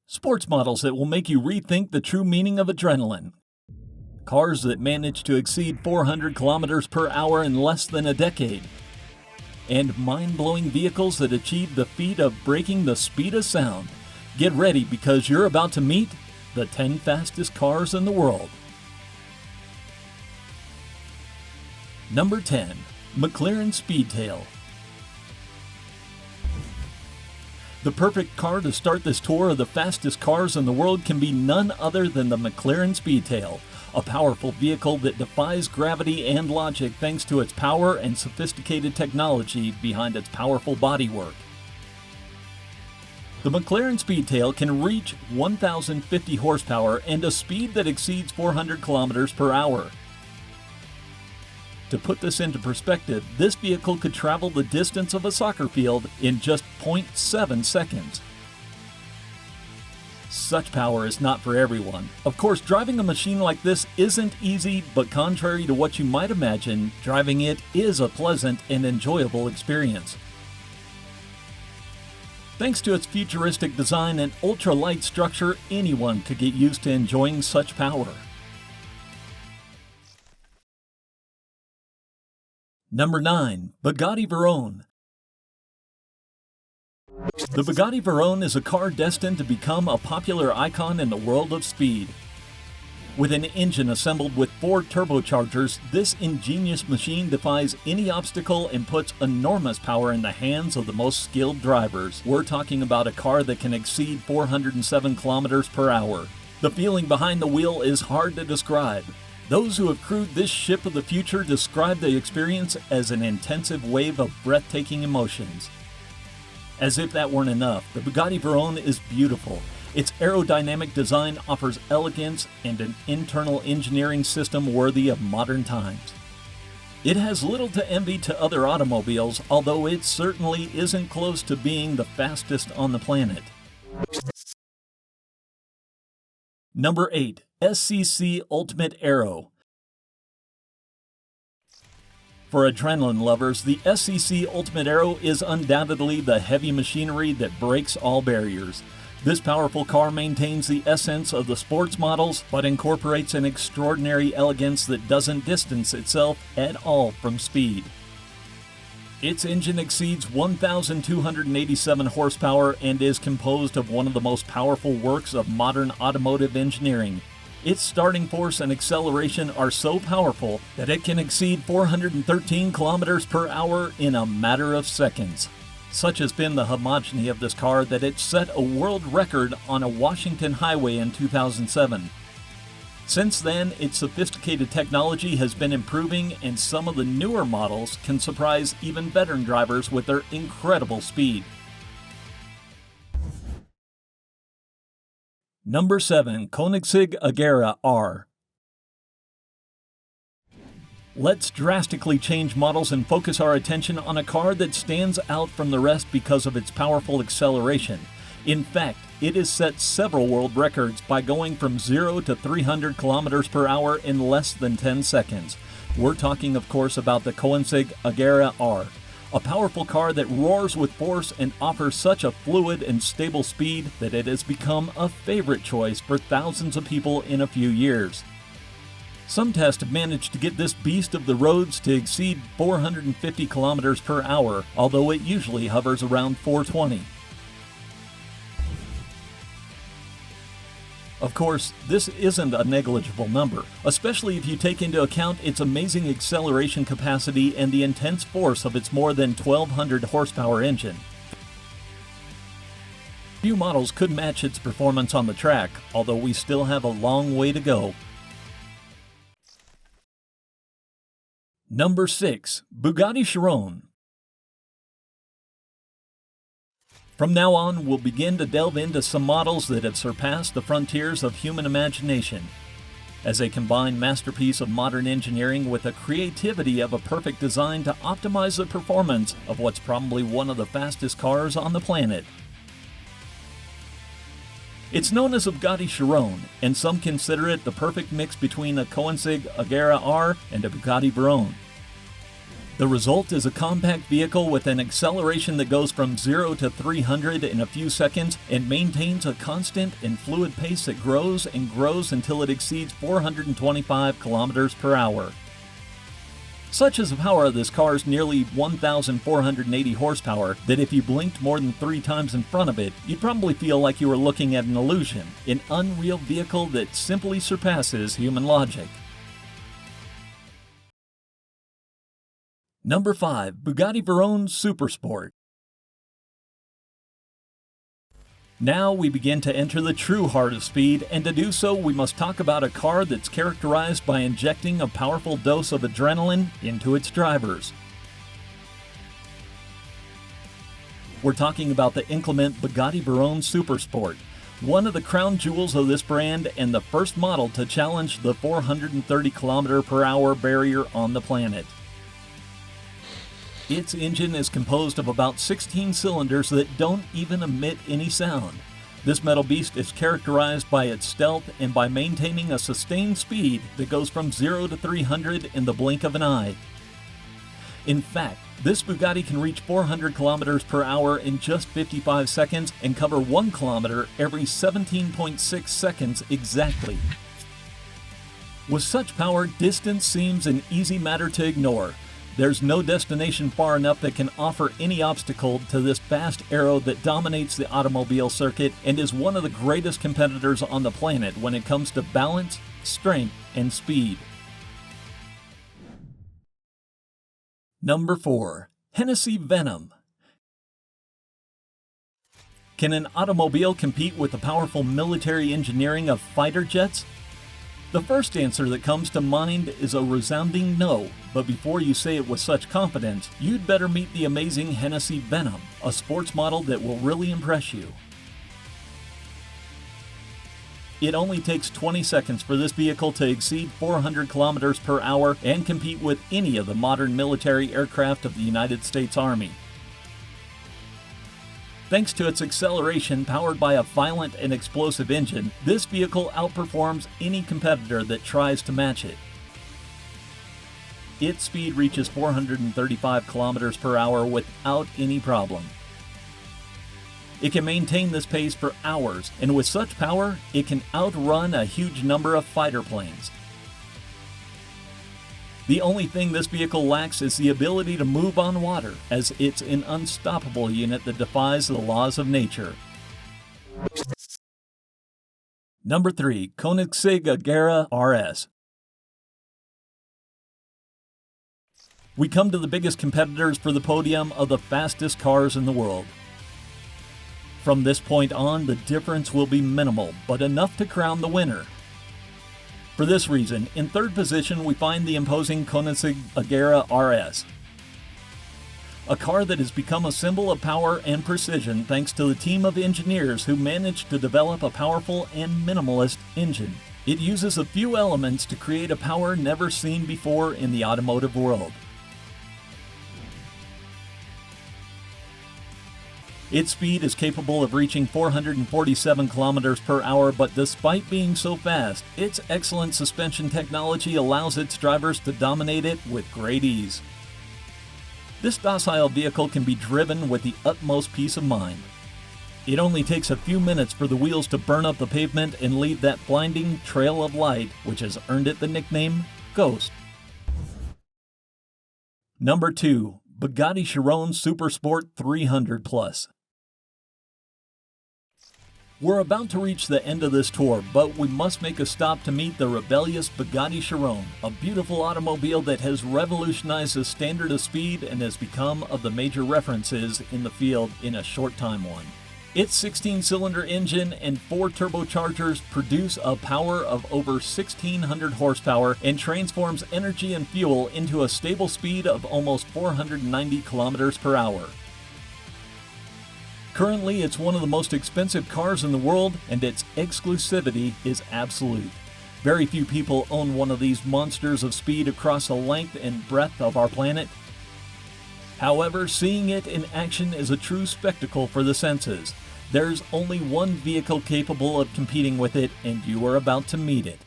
Sports models that will make you rethink the true meaning of adrenaline. Cars that manage to exceed 400 kilometers per hour in less than a decade. And mind-blowing vehicles that achieve the feat of breaking the speed of sound. Get ready because you're about to meet the 10 fastest cars in the world. Number 10. McLaren Speedtail. The perfect car to start this tour of the fastest cars in the world can be none other than the McLaren Speedtail, a powerful vehicle that defies gravity and logic thanks to its power and sophisticated technology behind its powerful bodywork. The McLaren Speedtail can reach 1,050 horsepower and a speed that exceeds 400 kilometers per hour. To put this into perspective, this vehicle could travel the distance of a soccer field in just 0.7 seconds. Such power is not for everyone. Of course, driving a machine like this isn't easy, but contrary to what you might imagine, driving it is a pleasant and enjoyable experience. Thanks to its futuristic design and ultra-light structure, anyone could get used to enjoying such power. Number 9. Bugatti Veyron. The Bugatti Veyron is a car destined to become a popular icon in the world of speed. With an engine assembled with 4 turbochargers, this ingenious machine defies any obstacle and puts enormous power in the hands of the most skilled drivers. We're talking about a car that can exceed 407 kilometers per hour. The feeling behind the wheel is hard to describe. Those who have crewed this ship of the future describe the experience as an intensive wave of breathtaking emotions. As if that weren't enough, the Bugatti Veyron is beautiful. Its aerodynamic design offers elegance and an internal engineering system worthy of modern times. It has little to envy to other automobiles, although it certainly isn't close to being the fastest on the planet. Number 8. SSC Ultimate Aero. For adrenaline lovers, the SSC Ultimate Aero is undoubtedly the heavy machinery that breaks all barriers. This powerful car maintains the essence of the sports models, but incorporates an extraordinary elegance that doesn't distance itself at all from speed. Its engine exceeds 1,287 horsepower and is composed of one of the most powerful works of modern automotive engineering. Its starting force and acceleration are so powerful that it can exceed 413 kilometers per hour in a matter of seconds. Such has been the homogeny of this car that it set a world record on a Washington highway in 2007. Since then, its sophisticated technology has been improving, and some of the newer models can surprise even veteran drivers with their incredible speed. Number 7. Koenigsegg Agera R. Let's drastically change models and focus our attention on a car that stands out from the rest because of its powerful acceleration. In fact, it has set several world records by going from 0 to 300 kilometers per hour in less than 10 seconds. We're talking, of course, about the Koenigsegg Agera R, a powerful car that roars with force and offers such a fluid and stable speed that it has become a favorite choice for thousands of people in a few years. Some tests have managed to get this beast of the roads to exceed 450 kilometers per hour, although it usually hovers around 420. Of course, this isn't a negligible number, especially if you take into account its amazing acceleration capacity and the intense force of its more than 1,200 horsepower engine. Few models could match its performance on the track, although we still have a long way to go. Number 6. Bugatti Chiron. From now on, we'll begin to delve into some models that have surpassed the frontiers of human imagination, as they combine masterpiece of modern engineering with the creativity of a perfect design to optimize the performance of what's probably one of the fastest cars on the planet. It's known as a Bugatti Chiron, and some consider it the perfect mix between a Koenigsegg Agera R and a Bugatti Veyron. The result is a compact vehicle with an acceleration that goes from 0 to 300 in a few seconds and maintains a constant and fluid pace that grows and grows until it exceeds 425 kilometers per hour. Such is the power of this car's nearly 1,480 horsepower that if you blinked more than 3 times in front of it, you'd probably feel like you were looking at an illusion, an unreal vehicle that simply surpasses human logic. Number 5. Bugatti Veyron Supersport. Now we begin to enter the true heart of speed, and to do so we must talk about a car that's characterized by injecting a powerful dose of adrenaline into its drivers. We're talking about the inclement Bugatti Veyron Supersport, one of the crown jewels of this brand and the first model to challenge the 430 km/h barrier on the planet. Its engine is composed of about 16 cylinders that don't even emit any sound. This metal beast is characterized by its stealth and by maintaining a sustained speed that goes from 0 to 300 in the blink of an eye. In fact, this Bugatti can reach 400 km/h in just 55 seconds and cover 1 kilometer every 17.6 seconds exactly. With such power, distance seems an easy matter to ignore. There's no destination far enough that can offer any obstacle to this fast aero that dominates the automobile circuit and is one of the greatest competitors on the planet when it comes to balance, strength, and speed. Number 4. Hennessy Venom. Can an automobile compete with the powerful military engineering of fighter jets? The first answer that comes to mind is a resounding no, but before you say it with such confidence, you'd better meet the amazing Hennessy Venom, a sports model that will really impress you. It only takes 20 seconds for this vehicle to exceed 400 km/h and compete with any of the modern military aircraft of the United States Army. Thanks to its acceleration powered by a violent and explosive engine, this vehicle outperforms any competitor that tries to match it. Its speed reaches 435 km/h without any problem. It can maintain this pace for hours, and with such power, it can outrun a huge number of fighter planes. The only thing this vehicle lacks is the ability to move on water, as it's an unstoppable unit that defies the laws of nature. Number 3. Koenigsegg Agera RS. We come to the biggest competitors for the podium of the fastest cars in the world. From this point on, the difference will be minimal, but enough to crown the winner. For this reason, in third position we find the imposing Koenigsegg Agera RS. A car that has become a symbol of power and precision thanks to the team of engineers who managed to develop a powerful and minimalist engine. It uses a few elements to create a power never seen before in the automotive world. Its speed is capable of reaching 447 km/h, but despite being so fast, its excellent suspension technology allows its drivers to dominate it with great ease. This docile vehicle can be driven with the utmost peace of mind. It only takes a few minutes for the wheels to burn up the pavement and leave that blinding trail of light, which has earned it the nickname Ghost. Number 2. Bugatti Chiron Supersport 300+. We're about to reach the end of this tour, but we must make a stop to meet the rebellious Bugatti Chiron, a beautiful automobile that has revolutionized the standard of speed and has become of the major references in the field in a short time. Its 16-cylinder engine and 4 turbochargers produce a power of over 1,600 horsepower and transforms energy and fuel into a stable speed of almost 490 km/h. Currently, it's one of the most expensive cars in the world, and its exclusivity is absolute. Very few people own one of these monsters of speed across the length and breadth of our planet. However, seeing it in action is a true spectacle for the senses. There's only one vehicle capable of competing with it, and you are about to meet it.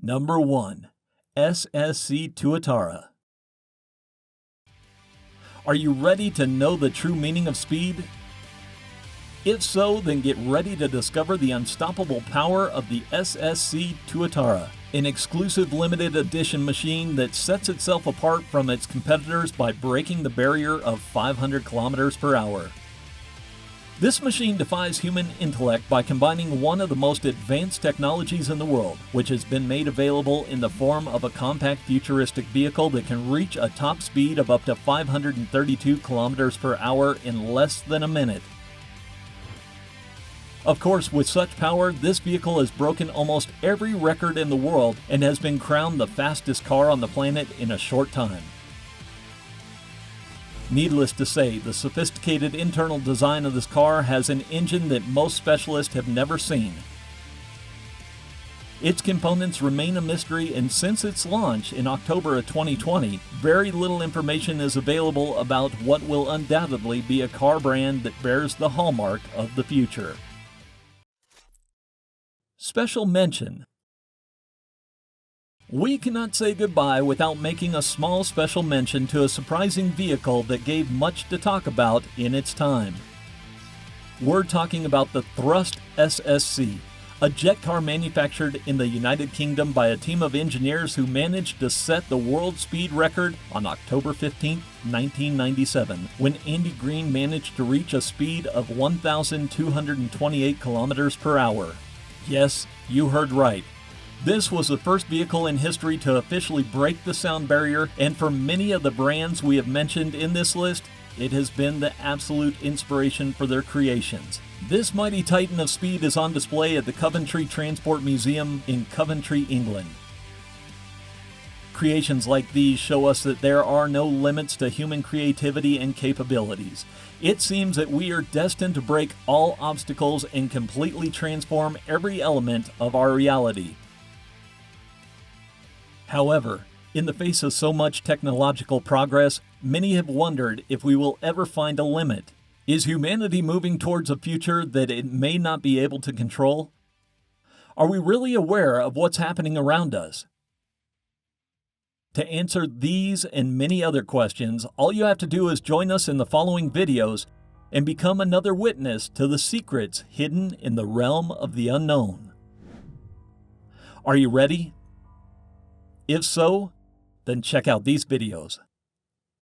Number 1. SSC Tuatara. Are you ready to know the true meaning of speed? If so, then get ready to discover the unstoppable power of the SSC Tuatara, an exclusive limited edition machine that sets itself apart from its competitors by breaking the barrier of 500 kilometers per hour. This machine defies human intellect by combining one of the most advanced technologies in the world, which has been made available in the form of a compact futuristic vehicle that can reach a top speed of up to 532 kilometers per hour in less than a minute. Of course, with such power, this vehicle has broken almost every record in the world and has been crowned the fastest car on the planet in a short time. Needless to say, the sophisticated internal design of this car has an engine that most specialists have never seen. Its components remain a mystery, and since its launch in October of 2020, very little information is available about what will undoubtedly be a car brand that bears the hallmark of the future. Special mention. We cannot say goodbye without making a small special mention to a surprising vehicle that gave much to talk about in its time. We're talking about the Thrust SSC, a jet car manufactured in the United Kingdom by a team of engineers who managed to set the world speed record on October 15, 1997, when Andy Green managed to reach a speed of 1,228 kilometers per hour. Yes, you heard right. This was the first vehicle in history to officially break the sound barrier, and for many of the brands we have mentioned in this list, it has been the absolute inspiration for their creations. This mighty titan of speed is on display at the Coventry Transport Museum in Coventry, England. Creations like these show us that there are no limits to human creativity and capabilities. It seems that we are destined to break all obstacles and completely transform every element of our reality. However, in the face of so much technological progress, many have wondered if we will ever find a limit. Is humanity moving towards a future that it may not be able to control? Are we really aware of what's happening around us? To answer these and many other questions, all you have to do is join us in the following videos and become another witness to the secrets hidden in the realm of the unknown. Are you ready? If so, then check out these videos.